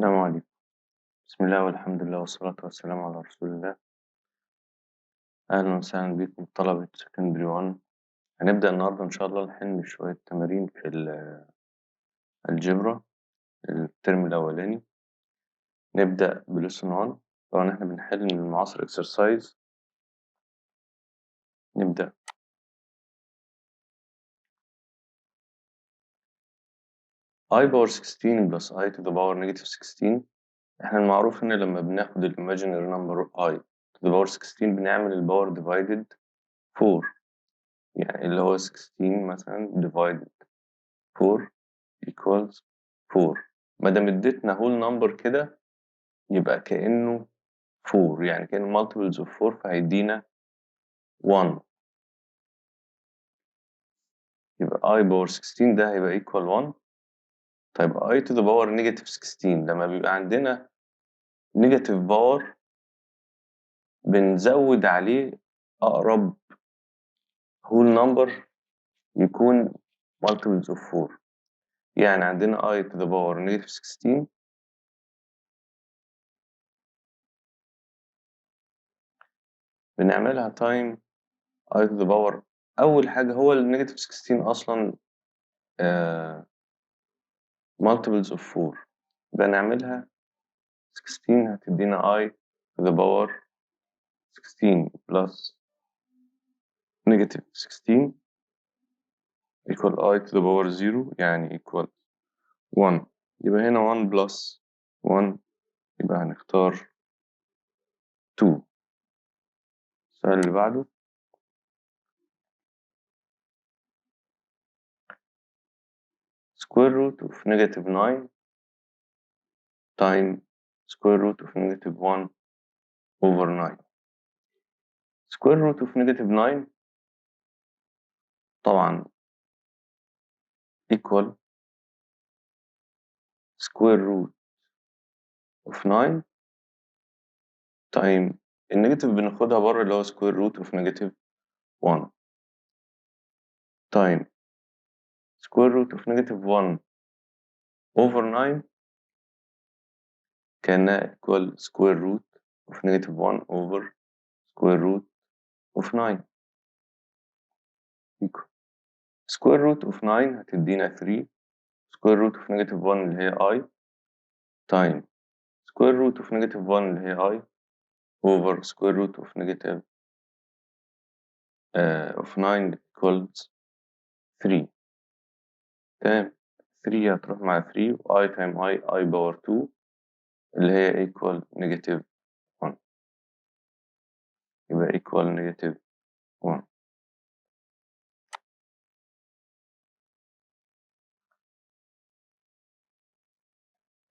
السلام عليكم. بسم الله والحمد لله والصلاة والسلام على رسول الله. أهلا وسهلا بكم طلبة سكندري 1. هنبدأ النهاردة إن شاء الله نحل شوية تمارين في الجبرا الترم الأولاني. نبدأ بلسن 1. طبعا احنا بنحل من المعاصر اكسرسايز. نبدأ. I باور 16 plus I to the power negative 16. احنا المعروف إن لما بناخد ال imaginary number I to the power 16 بنعمل الباور divided 4، يعني اللي هو 16 مثلا divided 4 equals 4. ما دام اديتنا whole number كده يبقى كأنه 4، يعني كأنه multiples of 4، فهيدينا 1. يبقى I باور 16 ده هيبقى equal 1. طيب I to the power negative 16 لما بيبقى عندنا negative power بنزود عليه أقرب whole number يكون multiples of 4. يعني عندنا I to the power negative 16 بنعملها time I to the power. أول حاجة هو ال negative 16 أصلا multiples of 4، يبقى نعملها 16 هتدينا I to the power 16 plus negative 16 equal I to the power 0، يعني equal 1. يبقى هنا 1 plus 1 يبقى هنختار 2. السؤال اللي بعده square root of negative 9 times square root of negative 1 over 9. square root of negative 9 طبعا equal square root of 9 time النيجاتيف بناخدها بره اللي هو square root of negative 1 time square root of negative 1 over 9 كان equal square root of negative 1 over square root of 9 equal square root of 9 هتدينا 3 square root of negative 1 اللي هي I time square root of negative 1 اللي هي I over square root of negative of 9 equals 3. تمام. 3 هتروح مع 3 و I time I باور 2 اللي هي equal negative 1، يبقى equal negative 1.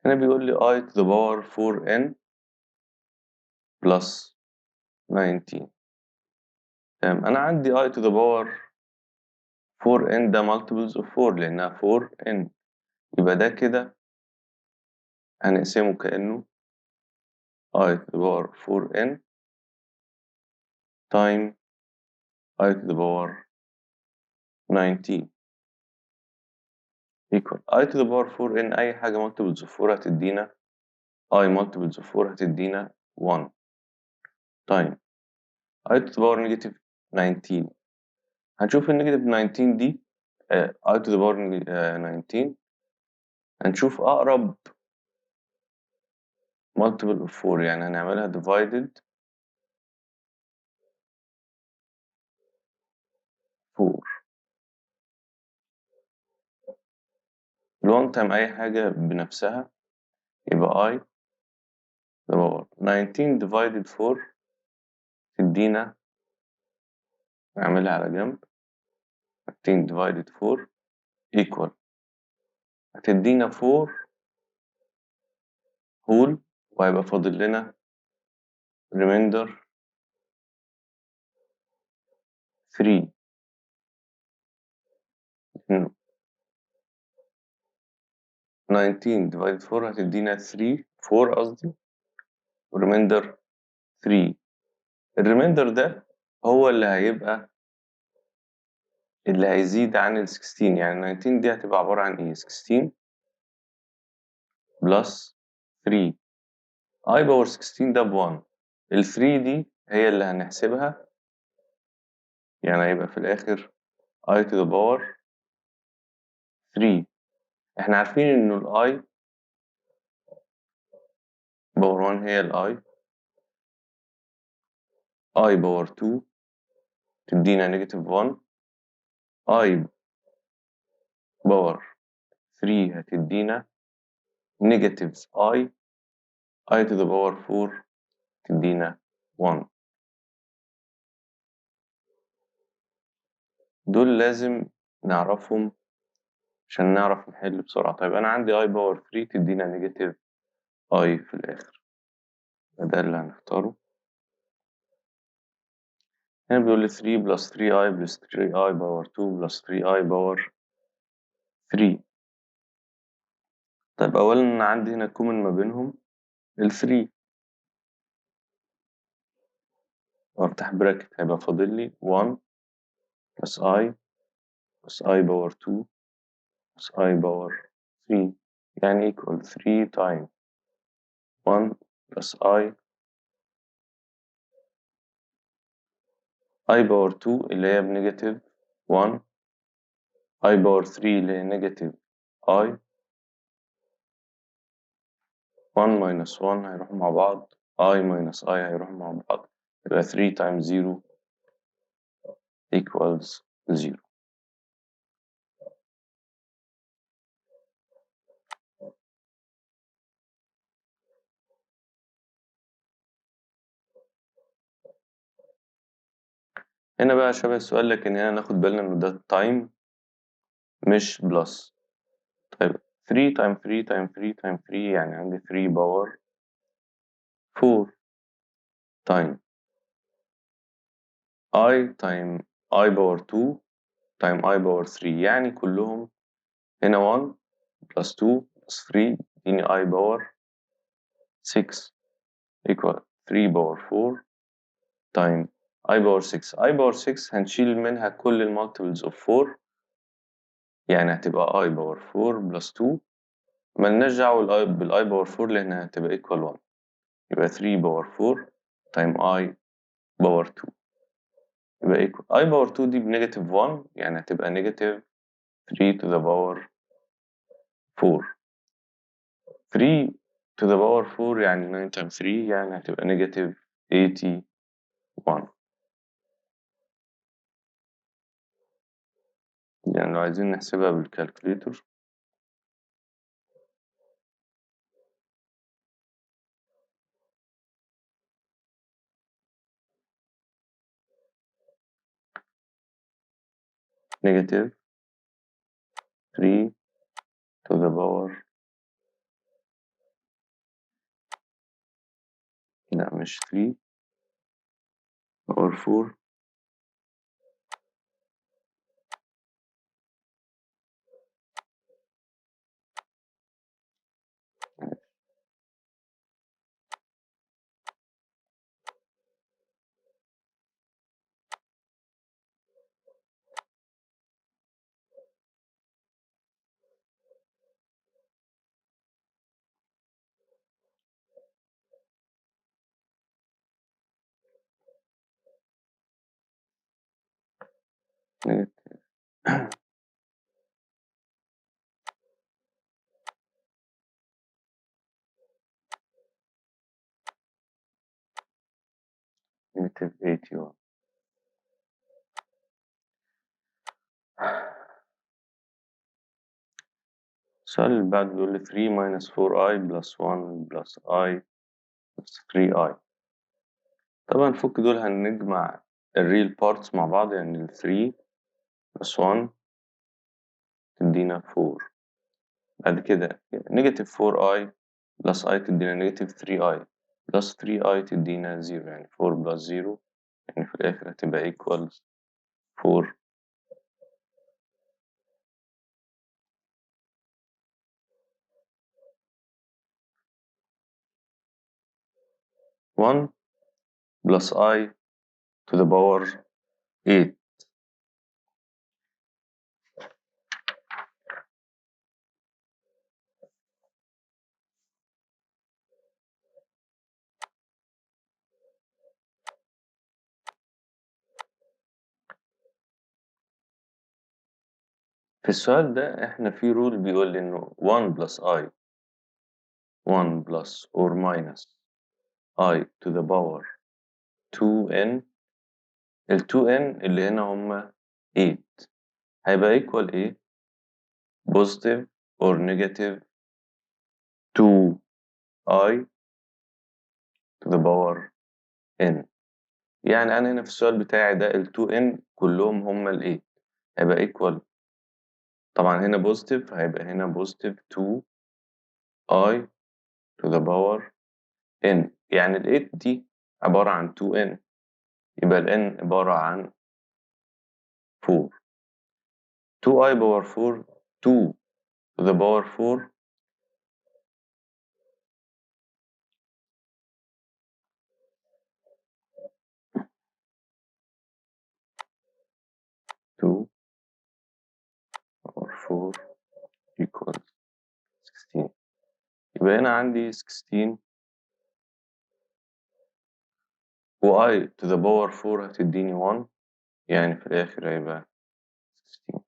هنا بيقول لي I to the power 4n plus 19. تمام. أنا عندي I to the power 4n ده multiples of 4 لأنها 4n، يبقى ده كده هنقسمه كأنه I to the power 4n time I to the power 19 equal I to the power 4n. أي حاجة multiples of 4 هتدينا I multiples of 4 هتدينا 1 time I to the power negative 19. هنشوف النيجاتيف 19 دي I to the power 19 هنشوف أقرب multiple of 4، يعني هنعملها divided 4. long time أي حاجة بنفسها يبقى I the power 19 divided 4 تدينا، نعملها على جنب 19 divided 4 equal هتدينا 4 whole، وهيبقى فاضل لنا remainder 3. 19 divided 4 هتدينا 3 4 قصدي وريميندر 3. الريميندر ده هو اللي هيبقى اللي هيزيد عن ال 16، يعني 19 دي هتبقى عبارة عن ايه؟ 16 بلس 3 I باور 16 ده ب1. ال 3 دي هي اللي هنحسبها، يعني هيبقى في الآخر I to the power 3. احنا عارفين إنه ال I باور 1 هي ال I باور 2 تدينا نيجاتيف 1، I باور 3 هتدينا نيجاتيف I to the power 4 تدينا 1. دول لازم نعرفهم عشان نعرف نحل بسرعة. طيب أنا عندي I باور 3 تدينا نيجاتيف I في الآخر، ده اللي هنختاره. هنا بيقول لي 3 بلس 3i بلس 3i باور 2 بلس 3i باور 3. طيب أولا أنا عندي هنا كومن ما بينهم ال 3، وأفتح براكت هيبقى فاضل لي 1 بلس i بلس i باور 2 بلس i باور 3، يعني equal 3 times 1 بلس i باور 2 اللي هي بنيجاتيف 1، i باور 3 اللي هي نيجاتيف i، 1 minus 1 هيروحوا مع بعض، I minus I هيروحوا مع بعض، يبقى 3 times 0 equals 0. هنا بقى شبه السؤال، لكن هنا ناخد بالنا إن ده time مش بلس. طيب 3 times 3 times 3 times 3 يعني عندي 3 باور 4 time I time I باور 2 time I باور 3، يعني كلهم هنا 1 plus 2 plus 3 يديني I باور 6 equal 3 باور 4 time I باور 6. I باور 6 هنشيل منها كل المالتيبلز of 4، يعني هتبقى I باور 4 plus 2، ملناش دعوة بالاي باور 4 لأنها هتبقى equal 1، يبقى 3 باور 4 time I باور 2 يبقى equal I باور 2 دي بنيجاتيف 1، يعني هتبقى نيجاتيف 3 to the power 4. 3 to the power 4 يعني 9 times 3 يعني هتبقى نيجاتيف 81. يعني لو عايزين نحسبها بالكالكوليتر، نيجاتيف 3 to the power، لا مش 3 باور 4، نيجاتيف 81. السؤال اللي بعده بيقول لي 3 minus 4i plus 1 plus I plus 3i. طبعا فك دول هنجمع الريل بارتس مع بعض، يعني ال 3 plus 1 تدينا 4، بعد كده نيجاتيف 4i plus I تدينا نيجاتيف 3i plus 3i تدينا 0، يعني 4 plus 0 يعني في الآخر هتبقى equals 4. 1 plus I to the power 8. في السؤال ده إحنا في rule بيقول لي إنه 1 plus I 1 plus or minus I to the power 2n ال 2n اللي هنا هما 8 هيبقى equal إيه؟ positive or negative 2I to the power n. يعني أنا هنا في السؤال بتاعي ده ال 2n كلهم هما ال 8 هيبقى equal طبعا هنا positive هيبقى هنا positive 2I to the power n. يعني ال 8 دي عبارة عن 2n يبقى ال n عبارة عن 4 2i باور 4 2 to the power 4 2 power 4 equals 16 يبقى هنا عندي 16 و i to the power 4 هتديني 1 يعني في الآخر هيبقى 16.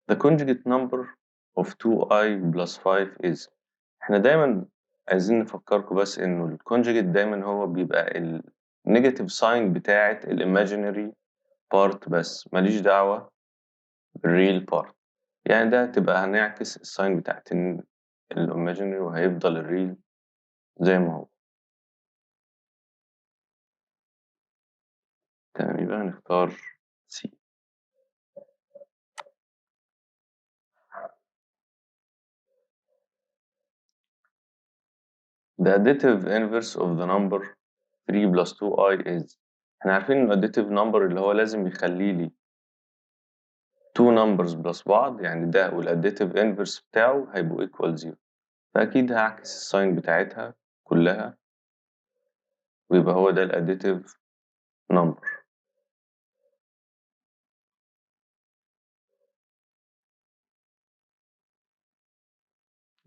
The conjugate number of 2i plus 5 is احنا دايما عايزين نفكركم بس انه الكونجugate دايما هو بيبقى النيجاتيف ساين بتاعة الايماجينري بارت بس ماليش دعوة بالريل بارت يعني ده تبقى هنعكس الساين بتاعت الايماجينري وهيفضل الريل زي ما هو. تمام يبقى هنختار C. The additive inverse of the number 3 plus 2i is احنا عارفين ان additive number اللي هو لازم يخلي لي two numbers plus بعض يعني ده والadditive inverse بتاعه هيبقوا equal 0 فأكيد هعكس الساين بتاعتها كلها ويبقى هو ده الadditive number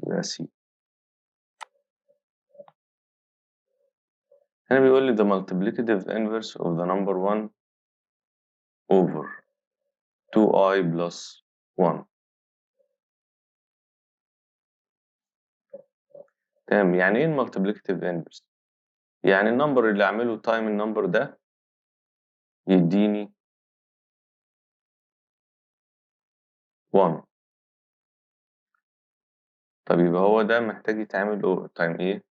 يبقى C. هنا بيقول لي the multiplicative inverse of the number 1 over 2i plus 1. تمام يعني ايه المالتيبليكاتيف inverse؟ يعني النمبر اللي اعمله تايم النمبر ده يديني 1. طب يبقى هو ده محتاج يتعمل تايم ايه؟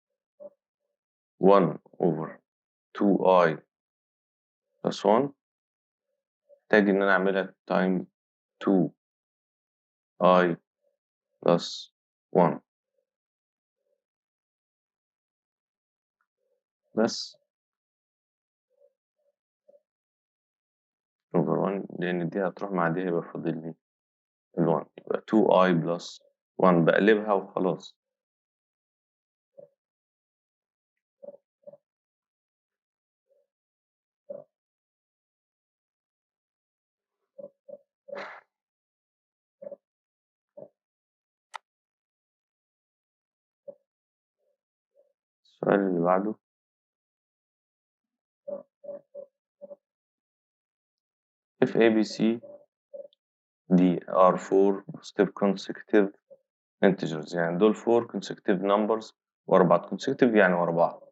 1 over 2i plus 1 محتاج ان انا اعملها تايم 2i plus 1 بس over 1 لان دي هتروح مع دي هيبقى فاضل لي ال 1 يبقى 2i plus 1 بقلبها وخلاص. السؤال اللي بعده if ABC دي are 4 positive consecutive integers يعني دول 4 consecutive numbers ورا بعض consecutive يعني ورا بعض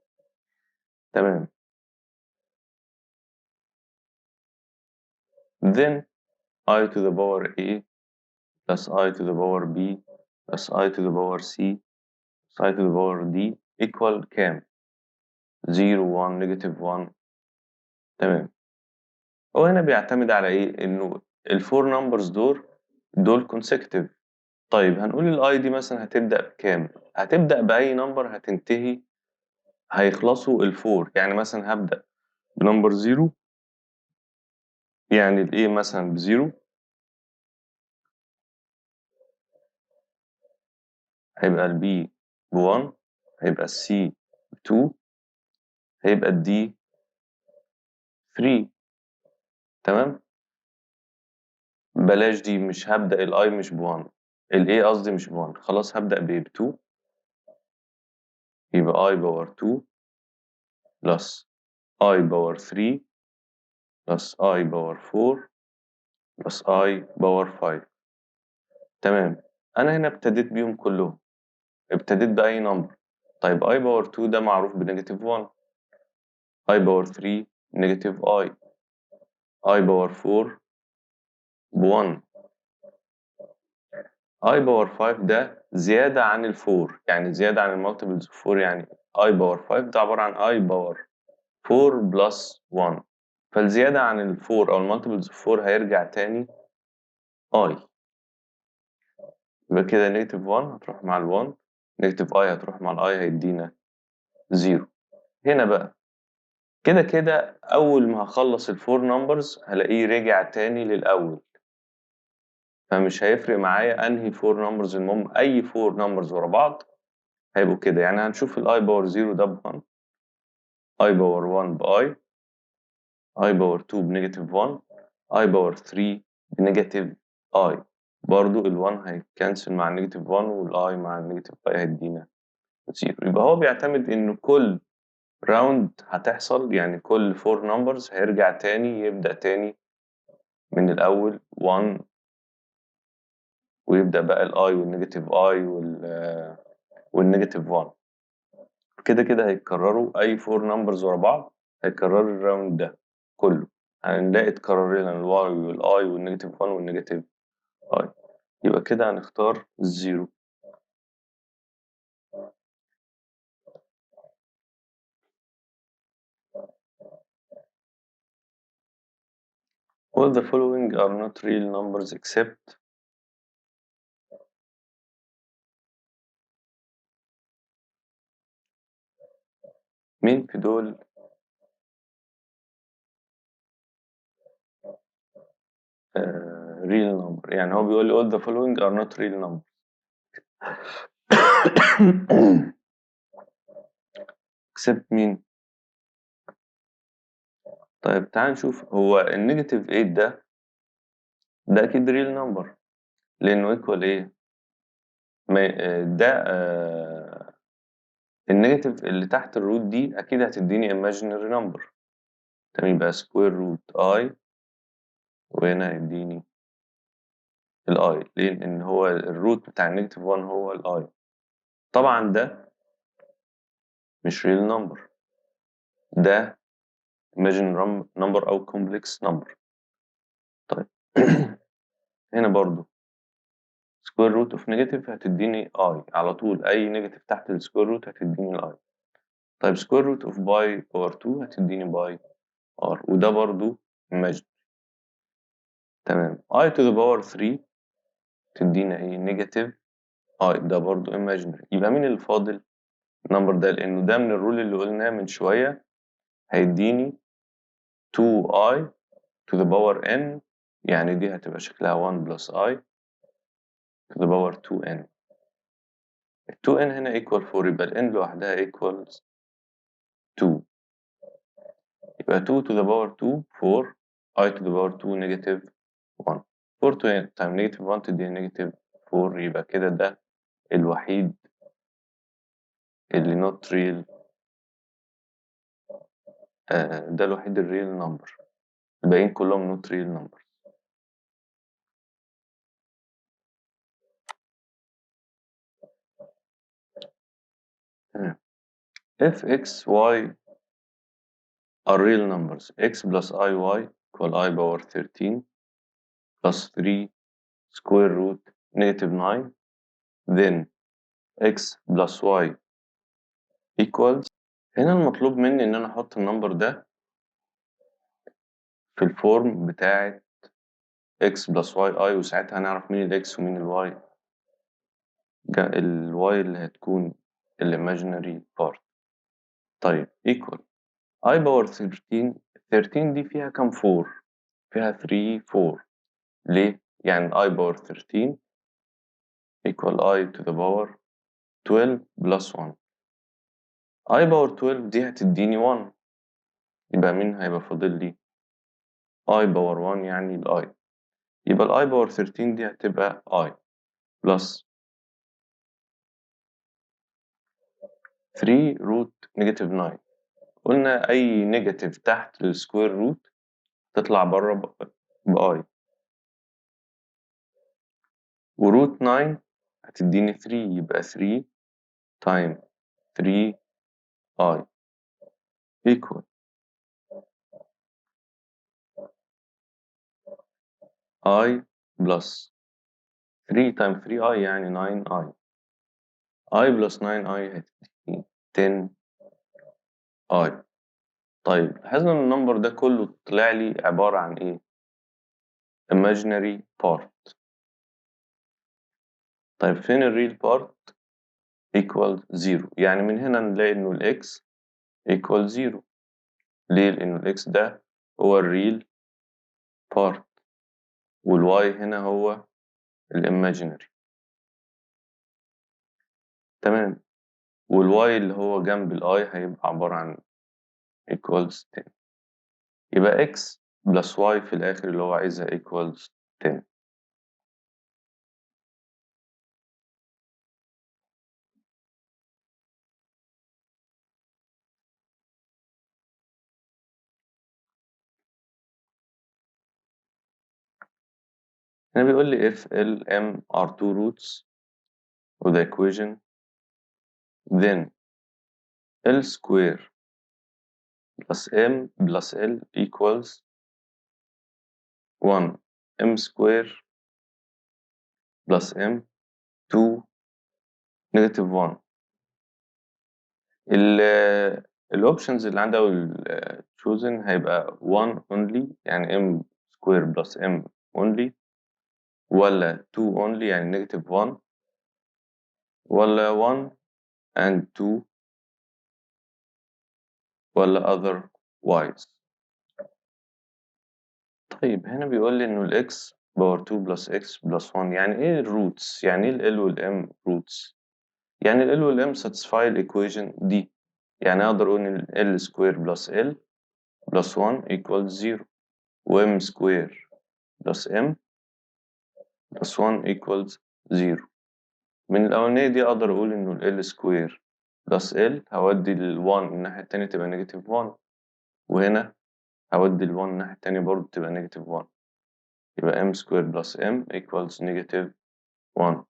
تمام then I to the power A plus I to the power B plus I to the power C plus I to the power D equal كام 0 1 negative 1 تمام هو هنا بيعتمد على ايه انه الفور نمبرز دول consecutive طيب هنقول الاي دي مثلا هتبدأ بكام هتبدأ بأي نمبر هتنتهي هيخلصوا الفور يعني مثلا هبدأ بنمبر 0 يعني الايه مثلا بزيرو هيبقى البي ب1 هيبقى السي ب2 هيبقى الدي 3 تمام بلاش دي مش هبدأ الاي مش ب1 الاي قصدي مش ب1 خلاص هبدأ ب2 يبقى اي باور 2 بلس I باور 3 بلس I باور 4 بلس I باور 5. تمام، أنا هنا ابتديت بيهم كلهم، ابتديت بأي نمبر. طيب I باور 2 ده معروف بنيجاتيف 1، I باور 3 نيجاتيف I باور 4 ب1، I باور 5 ده زيادة عن الفور، يعني زيادة عن المالتيبلز اوف 4، يعني I باور 5 ده عبارة عن I باور 4 بلس 1، فالزيادة عن الفور أو المالتيبلز اوف 4 هيرجع تاني I، يبقى كده نيجاتيف 1 هتروح مع ال1، نيجاتيف I هتروح مع ال I هيدينا 0. هنا بقى كده كده أول ما هخلص الفور نمبرز هلاقيه رجع تاني للأول، فمش هيفرق معايا أنهي فور نمبرز، المهم أي فور نمبرز ورا بعض هيبقوا كده. يعني هنشوف ال I باور 0 ده ب1، I باور 1 ب I باور 2 بنيجاتيف 1، I باور 3 بنيجاتيف I، برضو ال1 هيتكنسل مع النيجاتيف 1 والI مع النيجاتيف I هيدينا 0. يبقى هو بيعتمد إن كل راوند هتحصل، يعني كل فور نمبرز هيرجع تاني يبدأ تاني من الأول 1، ويبدأ بقى ال I والنيجاتيف I والنيجاتيف 1. كده كده هيتكرروا أي فور نمبرز ورا بعض، هيكرروا الراوند ده كله، هنلاقي اتكرر لنا الواي والاي والنيجاتيف 1 والنيجاتيف اي. يبقى كده هنختار الزيرو. All the following are not real numbers except مين في دول real number؟ يعني هو بيقول لي all the following are not real numbers. except مين؟ طيب تعال نشوف، هو النيجاتيف 8 ده أكيد real number لأنه equal إيه؟ ده النيجاتيف اللي تحت الروت دي أكيد هتديني imaginary number. تمام، يبقى سكوير روت I، وهنا هيديني الاي. ليه؟ لأن هو الروت بتاع النيجاتيف 1 هو الاي. طبعا ده مش ريل نمبر، ده imaginary number أو complex number. طيب هنا برضو سكوير روت اوف نيجاتيف هتديني اي على طول، أي نيجاتيف تحت السكوير روت هتديني الاي. طيب سكوير روت اوف باي باور 2 هتديني باي ار، وده برضو imaginary. تمام، I to the power 3 تدينا ايه؟ نيجاتيف اي، ده برضو imaginary. يبقى مين اللي فاضل؟ النمبر ده، لأنه ده من الرول اللي قلناه من شوية، هيديني 2i to the power n، يعني دي هتبقى شكلها 1 plus I to the power 2n. ال 2n هنا equal 4، يبقى ال n لوحدها equals 2، يبقى 2 to the power 2 4، I to the power 2 negative 1، 4 to n times negative 1 تديني negative 4. يبقى كده ده الوحيد اللي not real، ده الوحيد الريل نمبر، الباقيين كلهم not real number. تمام، if x y are real numbers، x plus iy equal I power 13 plus 3 square root negative 9، then x plus y equals. هنا المطلوب مني إن أنا أحط النمبر ده في الفورم بتاعة x plus y i، وساعتها هنعرف مين ال x ومين ال y. ال y اللي هتكون ال imaginary part. طيب equal I power 13، 13 دي فيها كام 4؟ فيها 3 4. ليه؟ يعني I power 13 equal I to the power 12 plus 1. I باور 12 دي هتديني 1، يبقى مين هيبقى فاضل لي؟ I باور 1 يعني ال I، يبقى ال I باور 13 دي هتبقى I plus 3 root negative 9. قلنا أي نيجاتيف تحت السكوير روت تطلع بره بآي، وروت 9 هتديني 3، يبقى 3 تايم 3 آي equal I plus 3 تايم 3 I يعني 9 I plus 9 I هتديني 10 I. طيب لاحظنا إن النمبر ده كله طلع لي عبارة عن إيه؟ imaginary part. طيب فين الريل part؟ equal 0. يعني من هنا نلاقي إنه الإكس equal 0. ليه؟ لأنه الإكس ده هو الريل part والواي هنا هو الإيماجينري. تمام. والواي اللي هو جنب الآي هيبقى عبارة عن equals 10. يبقى x plus y في الآخر اللي هو عايزها equals 10. هنا بيقول لي if L M are two roots of the equation then L square plus M plus L equals 1 M square plus M 2 negative 1. الاوبشنز اللي عندي او chosen هيبقى 1 only يعني M square plus M only، ولا 2 only يعني negative 1، ولا 1 and 2، ولا otherwise. طيب هنا بيقول لي إنه الإكس باور 2 بلس إكس بلس 1. يعني إيه الروتس؟ يعني إيه ال والإم روتس؟ يعني ال والإم satisfy الإيكويشن دي. يعني أقدر أقول إن ال سكوير بلس ال بلس 1 equals 0 و M سكوير بلس M بلس 1 equals 0. من الأولانية دي أقدر أقول إنه ال سكوير بلس ال هودي ال 1 الناحية التانية تبقى نيجاتيف 1، وهنا هودي ال 1 الناحية التانية برضه تبقى نيجاتيف 1. يبقى m squared plus m equals negative 1.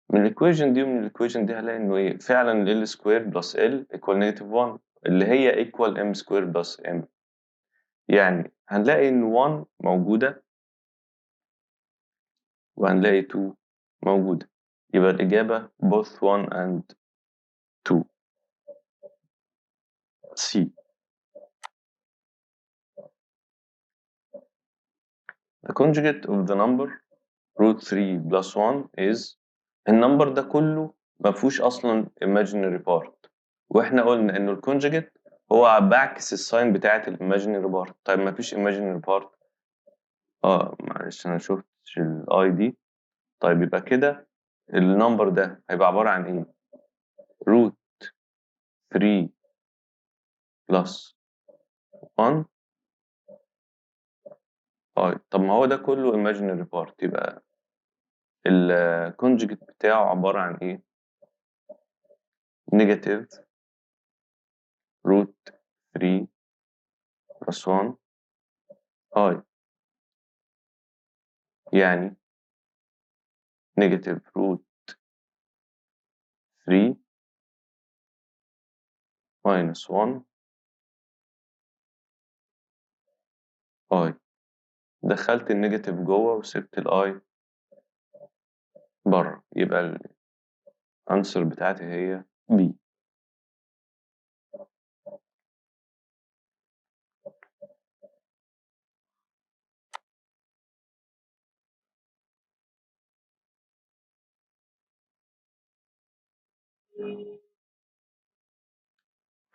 من الإيكويشن دي ومن الإيكويشن دي هلاقي إنه إيه؟ فعلا ال squared plus l equal negative 1 اللي هي equal m squared plus m. يعني هنلاقي إن 1 موجودة وهنلاقي 2 موجودة. يبقى الإجابة both 1 and 2. C. The conjugate of the number root 3 plus 1 is. النمبر ده كله مفهوش أصلا imaginary part، واحنا قلنا انه الكونجكت هو بعكس الساين بتاعت الايماجينري بارت. طيب ما فيش ايماجينري بارت. معلش انا شفتش الاي دي. طيب يبقى كده النمبر ده هيبقى عبارة عن ايه؟ روت 3 بلس 1 اي. طب ما هو ده كله imaginary بارت، يبقى الكونجكت بتاعه عبارة عن ايه؟ نيجاتيف روت 3 بلس 1 اي، يعني نيجاتيف روت 3 minus 1 اي. دخلت النيجاتيف جوه وسبت الاي بره، يبقى الانسر بتاعتي هي بي.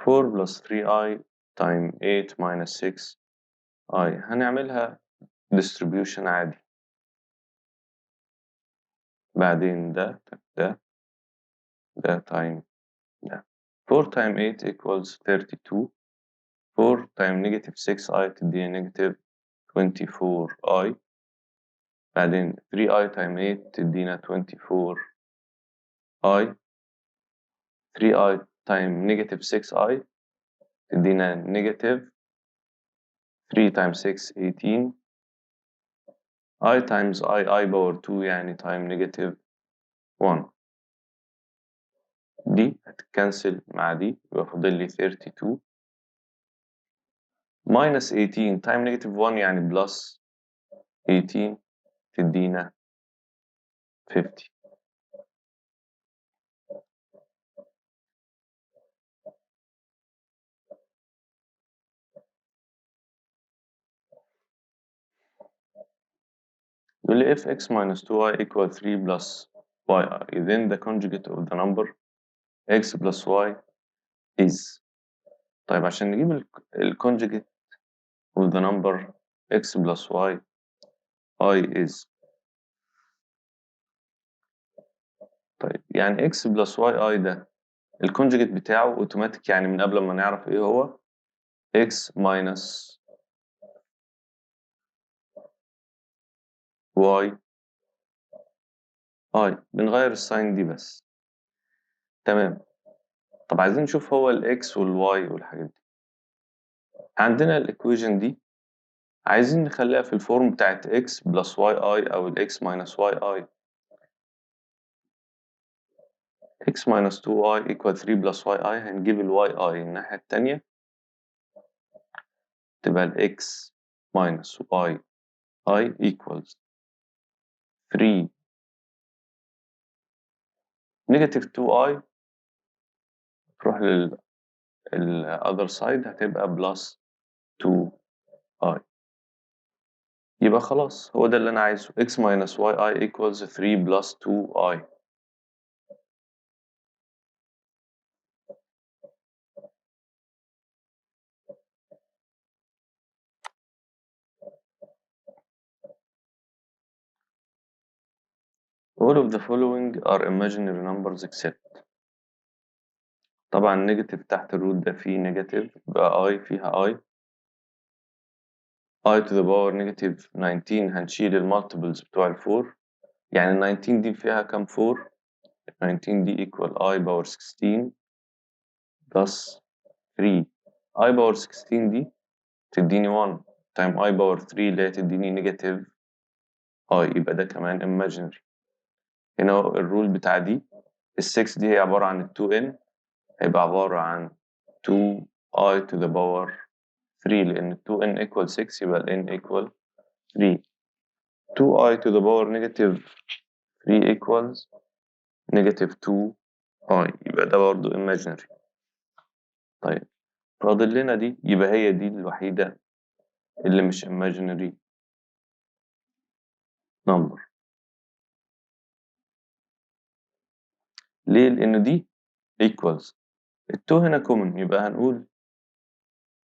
four plus 3i time 8 minus 6i هنعملها distribution عادي. بعدين ده time ده. 4 time 8 equals 32. 4 time negative 6i تديني negative 24i. بعدين 3i time 8 تدينا 24i. 3i time negative 6i تدينا نيجاتيف 3 times 6 18 I times I باور 2 يعني تايم نيجاتيف 1 دي هتتكنسل مع دي يبقى فاضل لي 32 minus 18 تايم نيجاتيف 1 يعني بلس 18 تدينا 50 يقول لي if x minus 2y equal 3 plus y then the conjugate of the number x plus y is. طيب عشان نجيب ال conjugate of the number x plus y I is. طيب يعني x plus y I ده الكونجكت بتاعه اوتوماتيك، يعني من قبل ما نعرف ايه هو x minus y I، بنغير الساين دي بس. تمام. طب عايزين نشوف هو الاكس والواي والحاجات دي. عندنا الايكويشن دي عايزين نخليها في الفورم بتاعت x plus yi أو ال x minus yi. x minus 2y equal 3 plus yi هنجيب ال yi الناحية التانية تبقى ال x minus yi equals 3 negative 2i تروح لل other side هتبقى plus 2i. يبقى خلاص هو ده اللي أنا عايزه x minus yi equals 3 plus 2i. All of the following are imaginary numbers except. طبعا نيجاتيف تحت الروت ده فيه نيجاتيف يبقى i فيها i i to the power negative 19 هنشيل المالتيبلز بتوع الفور، يعني ال 19 دي فيها كام فور؟ 19 دي equal i باور 16 plus 3 i باور 16 دي تديني 1 تايم i باور 3 اللي هي تديني نيجاتيف i، يبقى ده كمان imaginary. هنا الرول بتاع دي ال 6 دي هي عبارة عن ال 2n، هيبقى عبارة عن 2i to the power 3 لأن 2n equal 6 يبقى ال n equal 3. 2i to the power negative 3 equals negative 2i يبقى ده برضه imaginary. طيب فاضل لنا دي، يبقى هي دي الوحيدة اللي مش imaginary number. ليه؟ لأن دي equals ال 2 هنا common يبقى هنقول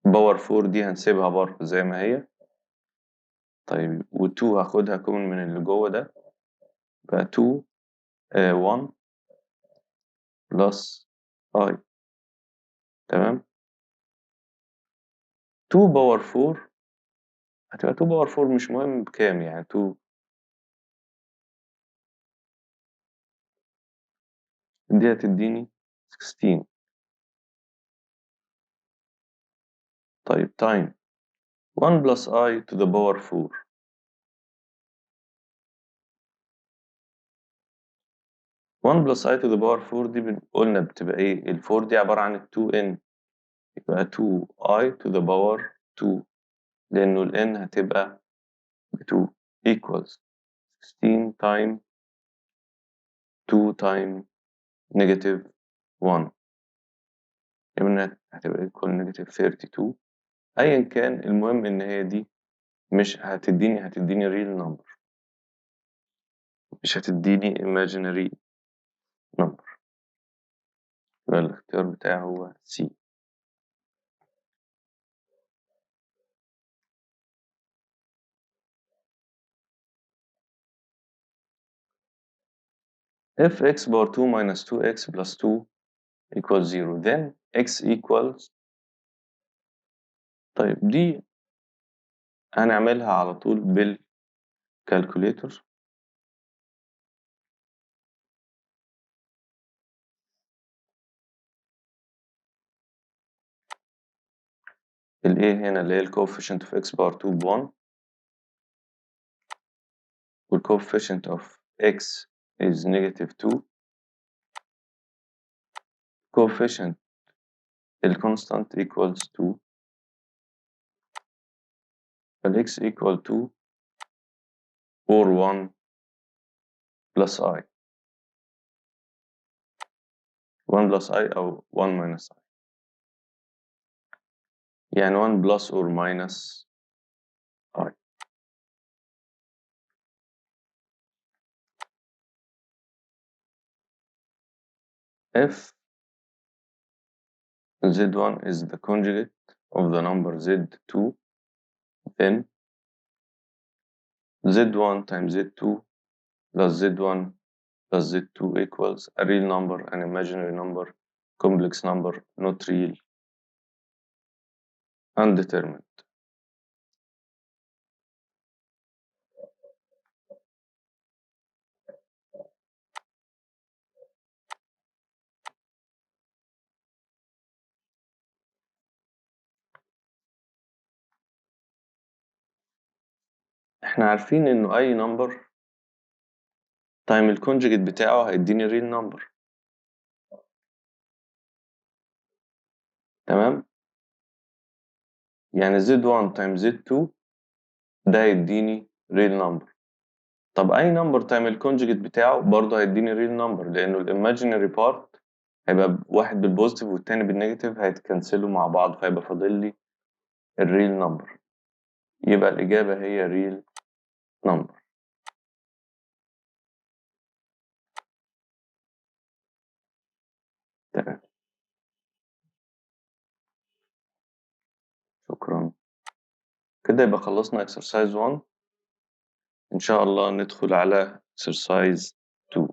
باور 4 دي هنسيبها بره زي ما هي. طيب و 2 هاخدها common من اللي جوه ده يبقى 2 1 plus i. تمام. 2 باور 4 هتبقى 2 باور 4 مش مهم بكام، يعني 2 دي هتديني 16. طيب time 1 plus I to the power 4. 1 plus I to the power 4 دي قلنا بتبقى ايه؟ ال 4 دي عبارة عن ال 2n يبقى 2I to the power 2 لأنه ال n هتبقى 2 equals 16 time 2 time negative 1 يبقى هتبقى equal negative 32. أيا كان المهم إن هي دي مش هتديني real number، مش هتديني imaginary number. يبقى الاختيار بتاعي هو C. If x power 2 minus 2x plus 2 equals 0 then x equals. طيب دي هنعملها على طول بالكالكوليتر. ال A هنا اللي هي ال coefficient of x power 2 ب 1 وال coefficient of x is negative 2 coefficient ال constant equals 2 فال x equal 2 or 1 plus I 1 plus I أو 1 minus I يعني 1 plus or minus I if Z1 is the conjugate of the number Z2 then Z1 times Z2 plus Z1 plus Z2 equals a real number, an imaginary number, complex number, not real, undetermined. احنا عارفين انه اي number تايم الكونجكت بتاعه هيديني real number. تمام؟ يعني Z1 times Z2 ده هيديني real number. طب اي number تايم الكونجكت بتاعه برضه هيديني real number لانه الايماجينري بارت هيبقى واحد بالبوزيتيف والتاني بالنيجاتيف هيتكنسلوا مع بعض فيبقى فاضل لي الريل نمبر. يبقى الإجابة هي real number. تمام، شكرا. كده يبقى خلصنا exercise 1. إن شاء الله ندخل على exercise 2.